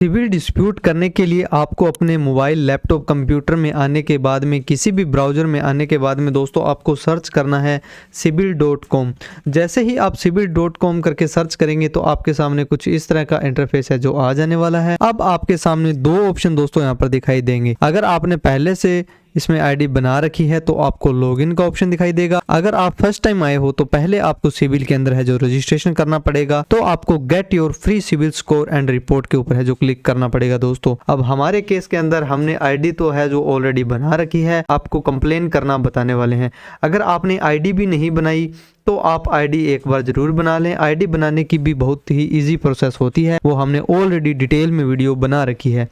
Civil dispute करने के लिए आपको अपने मोबाइल, लैपटॉप, कंप्यूटर में आने के बाद में, किसी भी ब्राउज़र में आने के बाद में दोस्तों आपको सर्च करना है civil.com। जैसे ही आप civil.com करके सर्च करेंगे तो आपके सामने कुछ इस तरह का इंटरफेस है जो आ जाने वाला है। अब आपके सामने दो ऑप्शन दोस्तों यहाँ पर दिखाई देंगे। अगर आपने पहले से इसमें आईडी बना रखी है तो आपको लॉगिन का ऑप्शन दिखाई देगा। अगर आप फर्स्ट टाइम आए हो तो पहले आपको सिविल के अंदर है जो रजिस्ट्रेशन करना पड़ेगा, तो आपको get your free CIBIL score and report के ऊपर है जो क्लिक करना पड़ेगा दोस्तों। अब हमारे केस के अंदर हमने आईडी तो है जो ऑलरेडी बना रखी है, आपको कंप्लेन करना बताने वाले हैं। अगर आपने आईडी भी नहीं बनाई तो आप आईडी एक बार जरूर बना लें। आईडी बनाने की भी बहुत ही इजी प्रोसेस होती है, वो हमने ऑलरेडी डिटेल में वीडियो बना रखी है।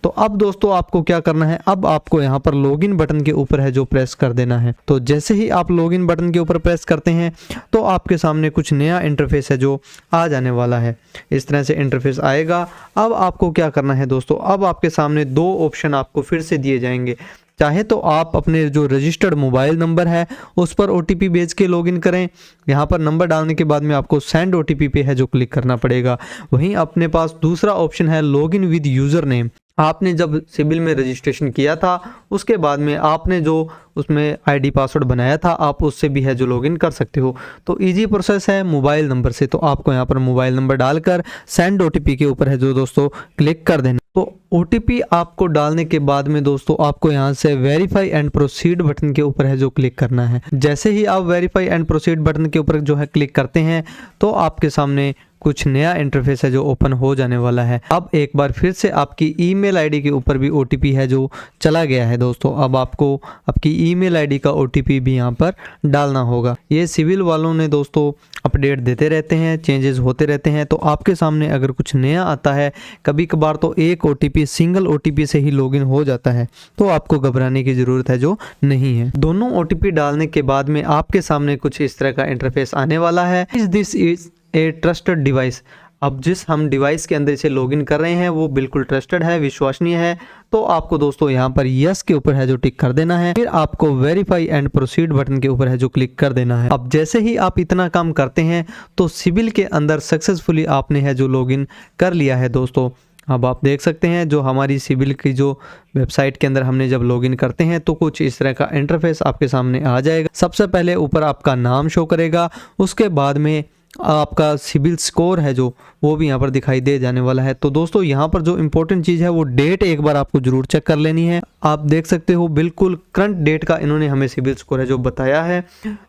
तो अब दोस्तों आपको क्या करना है, अब आपको यहाँ पर लॉगिन बटन के ऊपर है जो प्रेस कर देना है। तो जैसे ही आप लॉगिन बटन के ऊपर प्रेस करते हैं तो आपके सामने कुछ नया इंटरफेस है जो आ जाने वाला है। इस तरह से इंटरफेस आएगा। अब आपको क्या करना है दोस्तों, अब आपके सामने दो ऑप्शन आपको फिर से दिए जाएंगे। चाहे तो आप अपने जो रजिस्टर्ड मोबाइल नंबर है उस पर ओटीपी भेज के लॉगिन करें। यहाँ पर नंबर डालने के बाद में आपको सेंड ओटीपी पे है जो क्लिक करना पड़ेगा। वहीं अपने पास दूसरा ऑप्शन है लॉगिन विद यूज़र नेम। आपने जब सिविल में रजिस्ट्रेशन किया था उसके बाद में आपने जो उसमें आईडी पासवर्ड बनाया था आप उससे भी है जो लॉगिन कर सकते हो। तो इजी प्रोसेस है मोबाइल नंबर से। तो आपको यहाँ पर मोबाइल नंबर डालकर सेंड ओटीपी के ऊपर है जो दोस्तों क्लिक कर देना। तो ओटीपी आपको डालने के बाद में दोस्तों आपको यहाँ से वेरीफाई एंड प्रोसीड बटन के ऊपर है जो क्लिक करना है। जैसे ही आप वेरीफाई एंड प्रोसीड बटन के ऊपर जो है क्लिक करते हैं तो आपके सामने कुछ नया इंटरफेस है जो ओपन हो जाने वाला है। अब एक बार फिर से आपकी ईमेल आईडी के ऊपर भी ओटीपी है जो चला गया है दोस्तों। अब आपको आपकी ईमेल आईडी का ओटीपी भी यहाँ पर डालना होगा। ये सिविल वालों ने दोस्तों अपडेट देते रहते हैं, चेंजेस होते रहते हैं। तो आपके सामने अगर कुछ नया आता है, कभी कभार तो एक ओटीपी, सिंगल ओटीपी से ही लॉगिन हो जाता है, तो आपको घबराने की ज़रूरत है जो नहीं है। दोनों ओटीपी डालने के बाद में आपके सामने कुछ इस तरह का इंटरफेस आने वाला है। This is a trusted device. अब जिस हम डिवाइस के अंदर इसे लॉगिन कर रहे हैं वो बिल्कुल ट्रस्टेड है, विश्वसनीय है। तो आपको दोस्तों यहाँ पर यस के ऊपर है जो टिक कर देना है। फिर आपको वेरीफाई एंड प्रोसीड बटन के ऊपर है जो क्लिक कर देना है। अब जैसे ही आप इतना काम करते हैं तो सिविल के अंदर सक्सेसफुली आपने है जो लॉगिन कर लिया है दोस्तों। अब आप देख सकते हैं जो हमारी सिविल की जो वेबसाइट के अंदर हमने जब लॉगिन करते हैं तो कुछ इस तरह का इंटरफेस आपके सामने आ जाएगा। सबसे पहले ऊपर आपका नाम शो करेगा, उसके बाद में आपका सिविल स्कोर है जो वो भी यहाँ पर दिखाई दे जाने वाला है। तो दोस्तों यहाँ पर जो इम्पोर्टेंट चीज़ है वो डेट एक बार आपको जरूर चेक कर लेनी है। आप देख सकते हो बिल्कुल करंट डेट का इन्होंने हमें सिविल स्कोर है जो बताया है।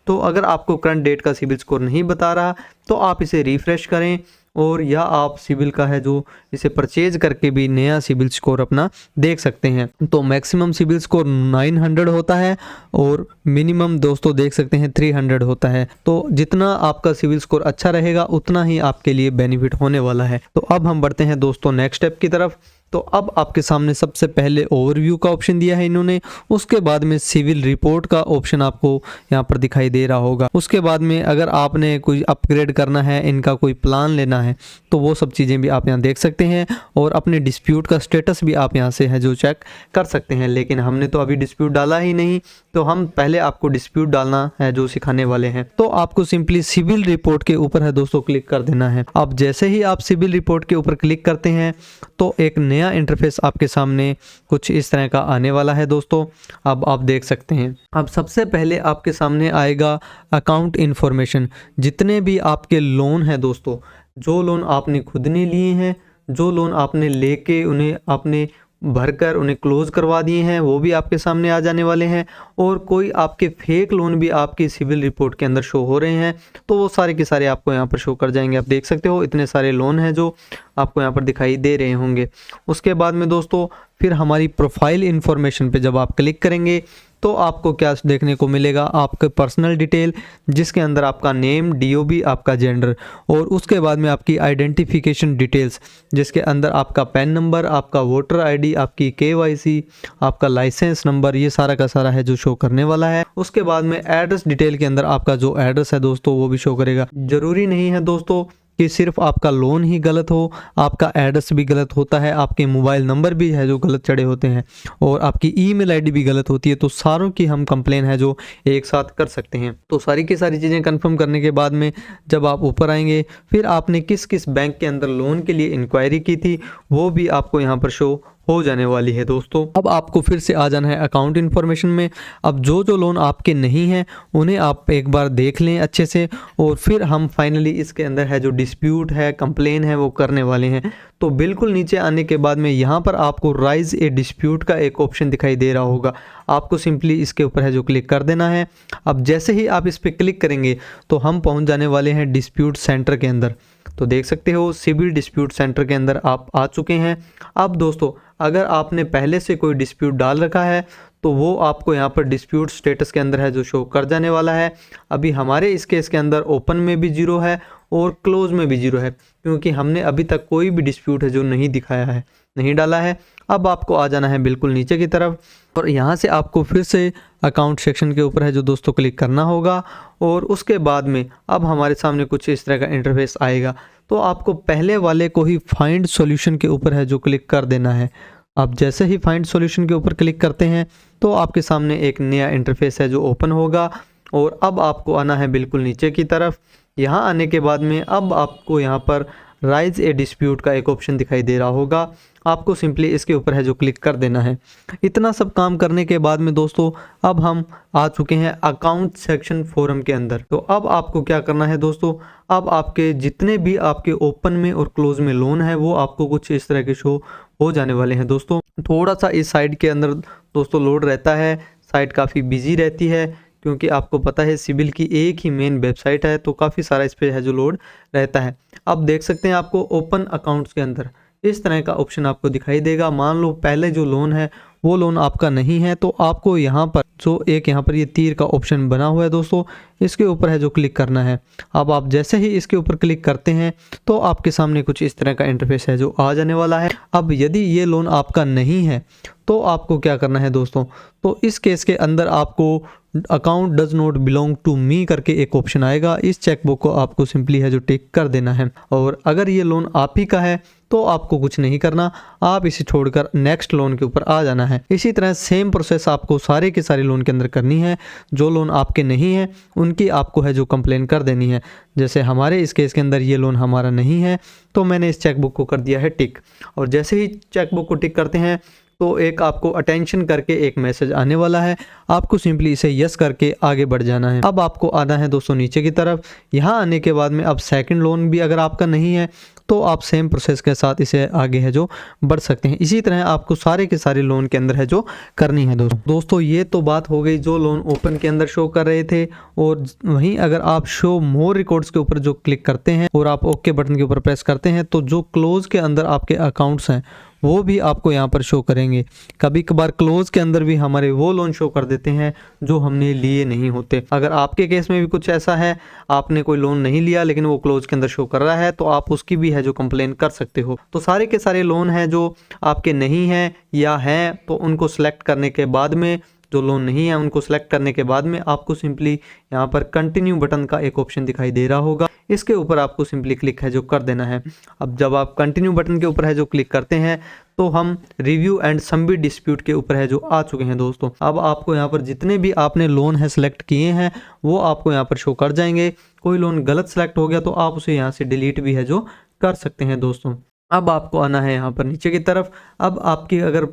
तो अगर आपको करंट डेट का सिविल स्कोर नहीं बता रहा तो आप इसे रिफ्रेश करें, और या आप सिविल का है जो इसे परचेज करके भी नया सिविल स्कोर अपना देख सकते हैं। तो मैक्सिमम सिविल स्कोर 900 होता है और मिनिमम दोस्तों देख सकते हैं 300 होता है। तो जितना आपका सिविल स्कोर अच्छा रहेगा उतना ही आपके लिए बेनिफिट होने वाला है। तो अब हम बढ़ते हैं दोस्तों नेक्स्ट स्टेप की तरफ। तो अब आपके सामने सबसे पहले ओवरव्यू का ऑप्शन दिया है इन्होंने, उसके बाद में सिविल रिपोर्ट का ऑप्शन आपको यहाँ पर दिखाई दे रहा होगा। उसके बाद में अगर आपने कोई अपग्रेड करना है, इनका कोई प्लान लेना है, तो वो सब चीज़ें भी आप यहाँ देख सकते हैं। और अपने डिस्प्यूट का स्टेटस भी आप यहाँ से है जो चेक कर सकते हैं। लेकिन हमने तो अभी डिस्प्यूट डाला ही नहीं, तो हम पहले आपको डिस्प्यूट डालना है जो सिखाने वाले हैं। तो आपको सिंपली सिविल रिपोर्ट के ऊपर है दोस्तों क्लिक कर देना है। अब जैसे ही आप सिविल रिपोर्ट के ऊपर क्लिक करते हैं तो एक नया इंटरफेस आपके सामने कुछ इस तरह का आने वाला है दोस्तों। अब आप देख सकते हैं, अब सबसे पहले आपके सामने आएगा अकाउंट इन्फॉर्मेशन। जितने भी आपके लोन हैं दोस्तों, जो लोन आपने खुद ने लिए हैं, जो लोन आपने लेके उन्हें आपने भरकर उन्हें क्लोज करवा दिए हैं, वो भी आपके सामने आ जाने वाले हैं। और कोई आपके फेक लोन भी आपकी सिविल रिपोर्ट के अंदर शो हो रहे हैं, तो वो सारे के सारे आपको यहाँ पर शो कर जाएंगे। आप देख सकते हो इतने सारे लोन हैं जो आपको यहाँ पर दिखाई दे रहे होंगे। उसके बाद में दोस्तों फिर हमारी प्रोफाइल इन्फॉर्मेशन पे जब आप क्लिक करेंगे तो आपको क्या देखने को मिलेगा, आपके पर्सनल डिटेल जिसके अंदर आपका नेम, डीओबी, आपका जेंडर, और उसके बाद में आपकी आइडेंटिफिकेशन डिटेल्स जिसके अंदर आपका पैन नंबर, आपका वोटर आईडी, आपकी केवाईसी, आपका लाइसेंस नंबर, ये सारा का सारा है जो शो करने वाला है। उसके बाद में एड्रेस डिटेल के अंदर आपका जो एड्रेस है दोस्तों वो भी शो करेगा। जरूरी नहीं है दोस्तों कि सिर्फ आपका लोन ही गलत हो, आपका एड्रेस भी गलत होता है, आपके मोबाइल नंबर भी है जो गलत चढ़े होते हैं और आपकी ईमेल आईडी भी गलत होती है, तो सारों की हम कंप्लेन है जो एक साथ कर सकते हैं। तो सारी की सारी चीज़ें कंफर्म करने के बाद में जब आप ऊपर आएंगे, फिर आपने किस किस बैंक के अंदर लोन के लिए इंक्वायरी की थी वो भी आपको यहाँ पर शो हो जाने वाली है दोस्तों। अब आपको फिर से आ जाना है अकाउंट इन्फॉर्मेशन में। अब जो जो लोन आपके नहीं हैं उन्हें आप एक बार देख लें अच्छे से, और फिर हम फाइनली इसके अंदर है जो डिस्प्यूट है, कंप्लेन है, वो करने वाले हैं। तो बिल्कुल नीचे आने के बाद में यहाँ पर आपको राइज ए डिस्प्यूट का एक ऑप्शन दिखाई दे रहा होगा, आपको सिंपली इसके ऊपर है जो क्लिक कर देना है। अब जैसे ही आप इस पर क्लिक करेंगे तो हम पहुँच जाने वाले हैं डिस्प्यूट सेंटर के अंदर। तो देख सकते हो सिविल डिस्प्यूट सेंटर के अंदर आप आ चुके हैं। अब दोस्तों अगर आपने पहले से कोई डिस्प्यूट डाल रखा है तो वो आपको यहाँ पर डिस्प्यूट स्टेटस के अंदर है जो शो कर जाने वाला है। अभी हमारे इस केस के अंदर ओपन में भी 0 है और क्लोज में भी 0 है, क्योंकि हमने अभी तक कोई भी डिस्प्यूट है जो नहीं दिखाया है, नहीं डाला है। अब आपको आ जाना है बिल्कुल नीचे की तरफ और यहाँ से आपको फिर से अकाउंट सेक्शन के ऊपर है जो दोस्तों क्लिक करना होगा, और उसके बाद में अब हमारे सामने कुछ इस तरह का इंटरफेस आएगा। तो आपको पहले वाले को ही फाइंड सॉल्यूशन के ऊपर है जो क्लिक कर देना है। आप जैसे ही फाइंड सॉल्यूशन के ऊपर क्लिक करते हैं तो आपके सामने एक नया इंटरफेस है जो ओपन होगा, और अब आपको आना है बिल्कुल नीचे की तरफ। यहाँ आने के बाद में अब आपको यहाँ पर राइज ए डिस्प्यूट का एक ऑप्शन दिखाई दे रहा होगा, आपको सिंपली इसके ऊपर है जो क्लिक कर देना है। इतना सब काम करने के बाद में दोस्तों अब हम आ चुके हैं अकाउंट सेक्शन फोरम के अंदर। तो अब आपको क्या करना है दोस्तों, अब आपके जितने भी आपके ओपन में और क्लोज में लोन है वो आपको कुछ इस तरह के शो हो जाने वाले हैं दोस्तों। थोड़ा सा इस साइड के अंदर दोस्तों लोड रहता है, साइट काफ़ी बिजी रहती है, क्योंकि आपको पता है सिविल की एक ही मेन वेबसाइट है, तो काफ़ी सारा इस पर है जो लोड रहता है। अब देख सकते हैं आपको ओपन अकाउंट्स के अंदर इस तरह का ऑप्शन आपको दिखाई देगा। मान लो पहले जो लोन है वो लोन आपका नहीं है, तो आपको यहाँ पर जो एक यहाँ पर ये तीर का ऑप्शन बना हुआ है दोस्तों, इसके ऊपर है जो क्लिक करना है। अब आप जैसे ही इसके ऊपर क्लिक करते हैं तो आपके सामने कुछ इस तरह का इंटरफेस है जो आ जाने वाला है। अब यदि ये लोन आपका नहीं है तो आपको क्या करना है दोस्तों, तो इस केस के अंदर आपको account does not belong to me करके एक ऑप्शन आएगा, इस चेकबॉक्स को आपको सिंपली है जो टिक कर देना है। और अगर ये लोन आप ही का है तो आपको कुछ नहीं करना, आप इसे छोड़कर नेक्स्ट लोन के ऊपर आ जाना है। इसी तरह सेम प्रोसेस आपको सारे के सारे लोन के अंदर करनी है। जो लोन आपके नहीं है उनकी आपको है जो कंप्लेन कर देनी है। जैसे हमारे इस केस के अंदर ये लोन हमारा नहीं है तो मैंने इस चेकबुक को कर दिया है टिक, और जैसे ही चेकबुक को टिक करते हैं तो एक आपको अटेंशन करके एक मैसेज आने वाला है, आपको सिंपली इसे यस करके आगे बढ़ जाना है। अब आपको आना है दोस्तों नीचे की तरफ। यहाँ आने के बाद में अब सेकंड लोन भी अगर आपका नहीं है तो आप सेम प्रोसेस के साथ इसे आगे है जो बढ़ सकते हैं। इसी तरह आपको सारे के सारे लोन के अंदर है जो करनी है दोस्तों। ये तो बात हो गई जो लोन ओपन के अंदर शो कर रहे थे, और वहीं अगर आप शो मोर रिकॉर्ड्स के ऊपर जो क्लिक करते हैं और आप ओके बटन के ऊपर प्रेस करते हैं तो जो क्लोज के अंदर आपके अकाउंट्स हैं वो भी आपको यहाँ पर शो करेंगे। कभी कभार क्लोज के अंदर भी हमारे वो लोन शो कर देते हैं जो हमने लिए नहीं होते। अगर आपके केस में भी कुछ ऐसा है, आपने कोई लोन नहीं लिया लेकिन वो क्लोज के अंदर शो कर रहा है, तो आप उसकी भी है जो कंप्लेन कर सकते हो। तो सारे के सारे लोन हैं जो आपके नहीं हैं या हैं, तो उनको सेलेक्ट करने के बाद में, जो लोन नहीं है उनको सेलेक्ट करने के बाद में आपको सिंपली यहाँ पर कंटिन्यू बटन का एक ऑप्शन दिखाई दे रहा होगा, इसके ऊपर आपको सिंपली क्लिक है जो कर देना है। अब जब आप कंटिन्यू बटन के ऊपर है जो क्लिक करते हैं तो हम रिव्यू एंड सबमिट डिस्प्यूट के ऊपर है जो आ चुके हैं दोस्तों। अब आपको यहाँ पर जितने भी आपने लोन है सिलेक्ट किए हैं वो आपको यहाँ पर शो कर जाएंगे। कोई लोन गलत सेलेक्ट हो गया तो आप उसे यहाँ से डिलीट भी है जो कर सकते हैं दोस्तों। अब आपको आना है यहाँ पर नीचे की तरफ। अब आपकी अगर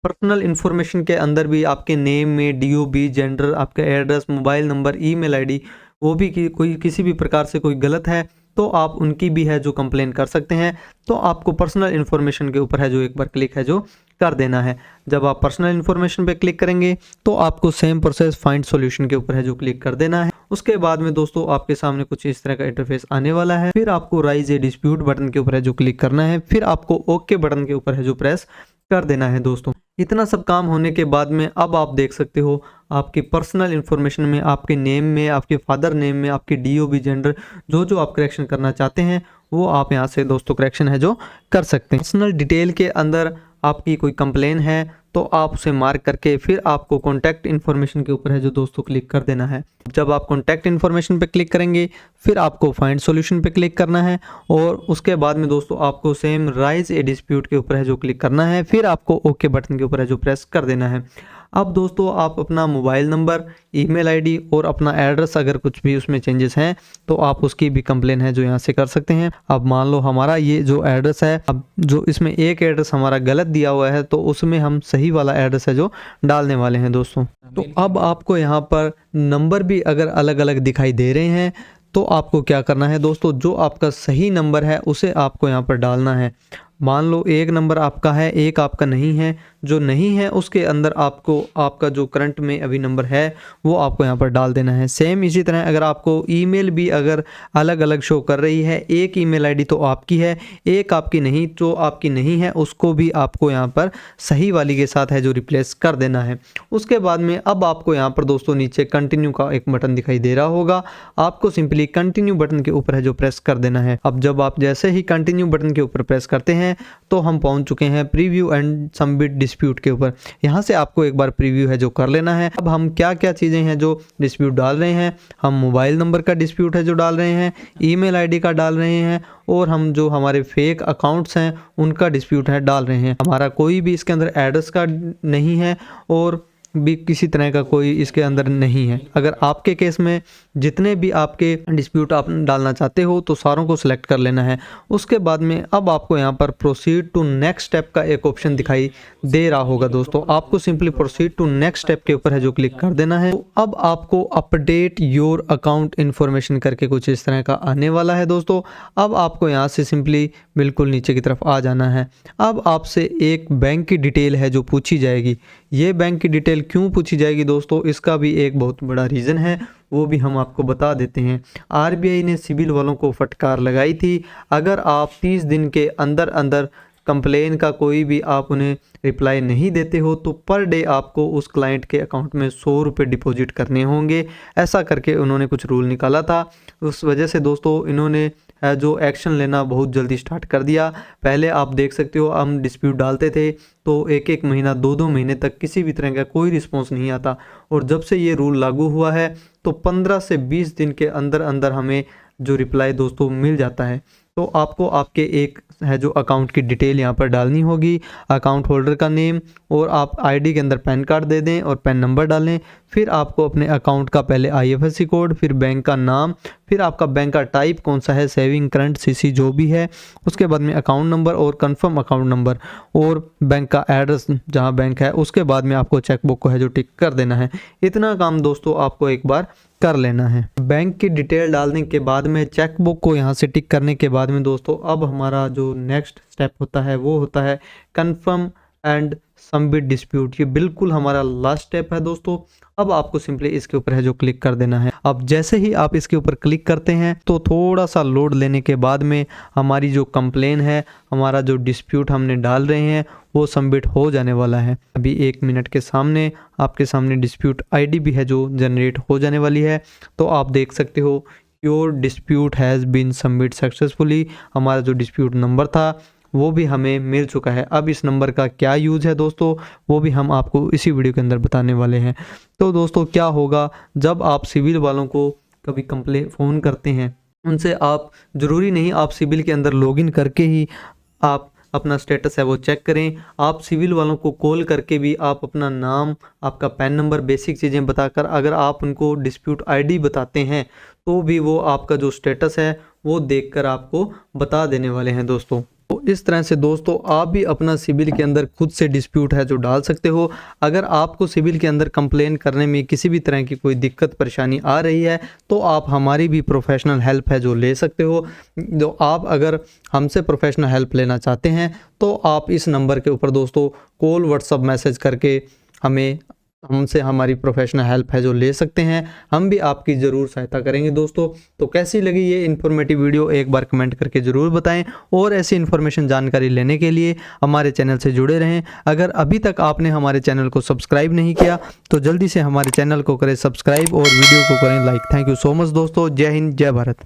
पर्सनल इन्फॉर्मेशन के अंदर भी आपके नेम में DOB, जेंडर, आपका address, mobile number, email ID, वो भी कोई किसी भी प्रकार से कोई गलत है तो आप उनकी भी है जो कंप्लेन कर सकते हैं। तो आपको पर्सनल इन्फॉर्मेशन के ऊपर है जो एक बार क्लिक है जो कर देना है। जब आप पर्सनल इन्फॉर्मेशन पे क्लिक करेंगे तो आपको सेम प्रोसेस फाइंड सॉल्यूशन के ऊपर है जो क्लिक कर देना है। उसके बाद में दोस्तों आपके सामने कुछ इस तरह का इंटरफेस आने वाला है। फिर आपको राइज ए डिस्प्यूट बटन के ऊपर है जो क्लिक करना है, फिर आपको ओके बटन के ऊपर है जो प्रेस कर देना है दोस्तों। इतना सब काम होने के बाद में अब आप देख सकते हो आपकी पर्सनल इन्फॉर्मेशन में, आपके नेम में, आपके फादर नेम में, आपके DOB, जेंडर, जो आप करेक्शन करना चाहते हैं वो आप यहाँ से दोस्तों करेक्शन है जो कर सकते हैं। पर्सनल डिटेल के अंदर आपकी कोई कंप्लेन है तो आप उसे मार्क करके फिर आपको कॉन्टैक्ट इन्फॉर्मेशन के ऊपर है जो दोस्तों क्लिक कर देना है। जब आप कॉन्टैक्ट इन्फॉर्मेशन पे क्लिक करेंगे फिर आपको फाइंड सॉल्यूशन पे क्लिक करना है और उसके बाद में दोस्तों आपको सेम राइज ए डिस्प्यूट के ऊपर है जो क्लिक करना है, फिर आपको ओके बटन के ऊपर है जो प्रेस कर देना है। अब दोस्तों आप अपना मोबाइल नंबर, ईमेल आईडी और अपना एड्रेस अगर कुछ भी उसमें चेंजेस हैं तो आप उसकी भी कंप्लेन है जो यहाँ से कर सकते हैं। अब मान लो हमारा ये जो एड्रेस है, अब जो इसमें एक एड्रेस हमारा गलत दिया हुआ है तो उसमें हम सही वाला एड्रेस है जो डालने वाले हैं दोस्तों। तो अब आपको यहाँ पर नंबर भी अगर अलग अलग दिखाई दे रहे हैं तो आपको क्या करना है दोस्तों, जो आपका सही नंबर है उसे आपको यहाँ पर डालना है। मान लो एक नंबर आपका है, एक आपका नहीं है, जो नहीं है उसके अंदर आपको आपका जो करंट में अभी नंबर है वो आपको यहाँ पर डाल देना है। सेम इसी तरह अगर आपको ईमेल भी अगर अलग अलग शो कर रही है, एक ईमेल आईडी तो आपकी है, एक आपकी नहीं, जो आपकी नहीं है उसको भी आपको यहाँ पर सही वाली के साथ है जो रिप्लेस कर देना है। उसके बाद में अब आपको यहाँ पर दोस्तों नीचे कंटिन्यू का एक बटन दिखाई दे रहा होगा, आपको सिंपली कंटिन्यू बटन के ऊपर है जो प्रेस कर देना है। अब जब आप जैसे ही कंटिन्यू बटन के ऊपर प्रेस करते हैं तो हम पहुंच चुके हैं प्रीव्यू एंड सबमिट डिस्प्यूट के ऊपर। यहाँ से आपको एक बार प्रीव्यू है जो कर लेना है। अब हम क्या क्या चीज़ें हैं जो डिस्प्यूट डाल रहे हैं, हम मोबाइल नंबर का डिस्प्यूट है जो डाल रहे हैं, ईमेल आईडी का डाल रहे हैं और हम जो हमारे फेक अकाउंट्स हैं उनका डिस्प्यूट है डाल रहे हैं। हमारा कोई भी इसके अंदर एड्रेस का नहीं है और भी किसी तरह का कोई इसके अंदर नहीं है। अगर आपके केस में जितने भी आपके डिस्प्यूट आप डालना चाहते हो तो सारों को सिलेक्ट कर लेना है। उसके बाद में अब आपको यहाँ पर प्रोसीड टू नेक्स्ट स्टेप का एक ऑप्शन दिखाई दे रहा होगा दोस्तों, आपको simply proceed to next step के ऊपर है जो क्लिक कर देना है। तो अब आपको अपडेट योर अकाउंट इन्फॉर्मेशन करके कुछ इस तरह का आने वाला है दोस्तों। अब आपको यहाँ से सिंपली बिल्कुल नीचे की तरफ आ जाना है। अब आपसे एक बैंक की डिटेल है जो पूछी जाएगी। ये बैंक की डिटेल क्यों पूछी जाएगी दोस्तों, इसका भी एक बहुत बड़ा रीज़न है, वो भी हम आपको बता देते हैं। आरबीआई ने सिबिल वालों को फटकार लगाई थी, अगर आप 30 दिन के अंदर अंदर कंप्लेन का कोई भी आप उन्हें रिप्लाई नहीं देते हो तो पर डे आपको उस क्लाइंट के अकाउंट में 100 रुपये डिपॉजिट करने होंगे। ऐसा करके उन्होंने कुछ रूल निकाला था। उस वजह से दोस्तों इन्होंने जो एक्शन लेना बहुत जल्दी स्टार्ट कर दिया। पहले आप देख सकते हो हम डिस्प्यूट डालते थे तो एक एक महीना 2-2 महीने तक किसी भी तरह का कोई रिस्पॉन्स नहीं आता, और जब से ये रूल लागू हुआ है तो 15 से 20 दिन के अंदर अंदर हमें जो रिप्लाई दोस्तों मिल जाता है। तो आपको आपके एक है जो अकाउंट की डिटेल यहाँ पर डालनी होगी, अकाउंट होल्डर का नेम, और आप आईडी के अंदर पैन कार्ड दे दें और पैन नंबर डालें। फिर आपको अपने अकाउंट का पहले आईएफएससी कोड, फिर बैंक का नाम, फिर आपका बैंक का टाइप कौन सा है, सेविंग, करंट, सीसी जो भी है, उसके बाद में अकाउंट नंबर और कंफर्म अकाउंट नंबर और बैंक का एड्रेस जहाँ बैंक है, उसके बाद में आपको चेकबुक को है जो टिक कर देना है। इतना काम दोस्तों आपको एक बार कर लेना है। बैंक की डिटेल डालने के बाद में चेकबुक को यहाँ से टिक करने के बाद में दोस्तों अब हमारा जो नेक्स्ट स्टेप होता है वो होता है कंफर्म एंड सबमिट डिस्प्यूट। ये बिल्कुल हमारा लास्ट स्टेप है दोस्तों। अब आपको सिंपली इसके ऊपर है जो क्लिक कर देना है। अब जैसे ही आप इसके ऊपर क्लिक करते हैं तो थोड़ा सा लोड लेने के बाद में हमारी जो कंप्लेन है, हमारा जो डिस्प्यूट हमने डाल रहे हैं वो सबमिट हो जाने वाला है। अभी 1 मिनट के सामने आपके सामने डिस्प्यूट आईडी भी है जो जनरेट हो जाने वाली है। तो आप देख सकते हो your dispute has been submit successfully. हमारा जो डिस्प्यूट नंबर था वो भी हमें मिल चुका है। अब इस नंबर का क्या यूज़ है दोस्तों वो भी हम आपको इसी वीडियो के अंदर बताने वाले हैं। तो दोस्तों क्या होगा जब आप सिविल वालों को कभी फ़ोन करते हैं, उनसे आप ज़रूरी नहीं आप सिविल के अंदर लॉगिन करके ही आप अपना स्टेटस है वो चेक करें। आप सिविल वालों को कॉल करके भी आप अपना नाम, आपका पैन नंबर, बेसिक चीज़ें बताकर अगर आप उनको डिस्प्यूट आईडी बताते हैं तो भी वो आपका जो स्टेटस है वो देखकर आपको बता देने वाले हैं दोस्तों। तो इस तरह से दोस्तों आप भी अपना सिविल के अंदर खुद से डिस्प्यूट है जो डाल सकते हो। अगर आपको सिविल के अंदर कंप्लेन करने में किसी भी तरह की कोई दिक्कत परेशानी आ रही है तो आप हमारी भी प्रोफेशनल हेल्प है जो ले सकते हो। जो आप अगर हमसे प्रोफेशनल हेल्प लेना चाहते हैं तो आप इस नंबर के ऊपर दोस्तों कॉल, व्हाट्सअप मैसेज करके हमसे हमारी प्रोफेशनल हेल्प है जो ले सकते हैं। हम भी आपकी ज़रूर सहायता करेंगे दोस्तों। तो कैसी लगी ये इन्फॉर्मेटिव वीडियो एक बार कमेंट करके ज़रूर बताएं, और ऐसी इन्फॉर्मेशन जानकारी लेने के लिए हमारे चैनल से जुड़े रहें। अगर अभी तक आपने हमारे चैनल को सब्सक्राइब नहीं किया तो जल्दी से हमारे चैनल को करें सब्सक्राइब और वीडियो को करें like. Thank you so much दोस्तों। जय हिंद, जय भारत।